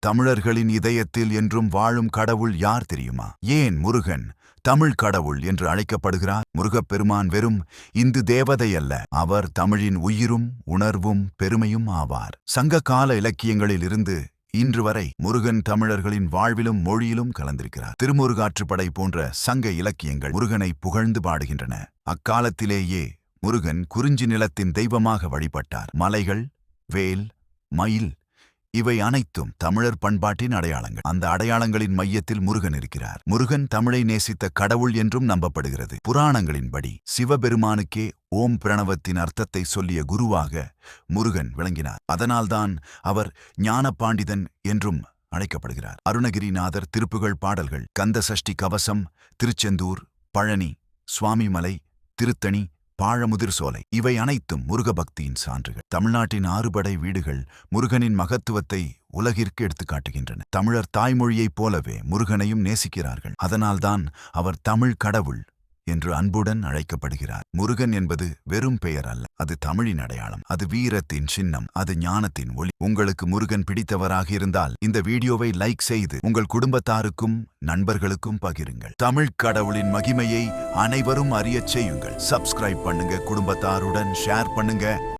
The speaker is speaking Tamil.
தமிழர்களின் இதயத்தில் என்றும் வாழும் கடவுள் யார் தெரியுமா? ஏன் முருகன் தமிழ் கடவுள் என்று அழைக்கப்படுகிறார்? முருகப்பெருமான் வெறும் இந்து தேவதை அல்ல, அவர் தமிழின் உயிரும் உணர்வும் பெருமையும் ஆவார். சங்க கால இலக்கியங்களில் இருந்து இன்று வரை முருகன் தமிழர்களின் வாழ்விலும் மொழியிலும் கலந்திருக்கிறார். திருமுருகாற்றுப்படை போன்ற சங்க இலக்கியங்கள் முருகனை புகழ்ந்து பாடுகின்றன. அக்காலத்திலேயே முருகன் குறிஞ்சி நிலத்தின் தெய்வமாக வழிபட்டார். மலைகள், வேல், மயில் இவை அனைத்தும் தமிழர் பண்பாட்டின் அடையாளங்கள். அந்த அடையாளங்களின் மையத்தில் முருகன் இருக்கிறார். முருகன் தமிழை நேசித்த கடவுள் என்றும் நம்பப்படுகிறது. புராணங்களின்படி சிவபெருமானுக்கே ஓம் பிரணவத்தின் அர்த்தத்தை சொல்லிய குருவாக முருகன் விளங்கினார். அதனால்தான் அவர் ஞான பாண்டிதன் என்றும் அழைக்கப்படுகிறார். அருணகிரிநாதர் திருப்புகழ் பாடல்கள், கந்த சஷ்டி கவசம், திருச்செந்தூர், பழனி, சுவாமிமலை, திருத்தணி, பாழமுதிர் சோலை இவை அனைத்தும் முருகபக்தியின் சான்றுகள். தமிழ்நாட்டின் 6 படை வீடுகள் முருகனின் மகத்துவத்தை உலகிற்கு எடுத்துக்காட்டுகின்றன. தமிழர் தாய்மொழியைப் போலவே முருகனையும் நேசிக்கிறார்கள். அதனால்தான் அவர் தமிழ் கடவுள் என்று அன்புடன் அழைக்கப்படுகிறார். முருகன் என்பது வெறும் பெயர் அல்ல, அது தமிழின் அடையாளம், அது வீரத்தின் சின்னம், அது ஞானத்தின் ஒளி. உங்களுக்கு முருகன் பிடித்தவராக இருந்தால் இந்த வீடியோவை லைக் செய்து உங்கள் குடும்பத்தாருக்கும் நண்பர்களுக்கும் பகிருங்கள். தமிழ் கடவுளின் மகிமையை அனைவரும் அறியச் செய்யுங்கள். சப்ஸ்கிரைப் பண்ணுங்க, குடும்பத்தாருடன் ஷேர் பண்ணுங்க.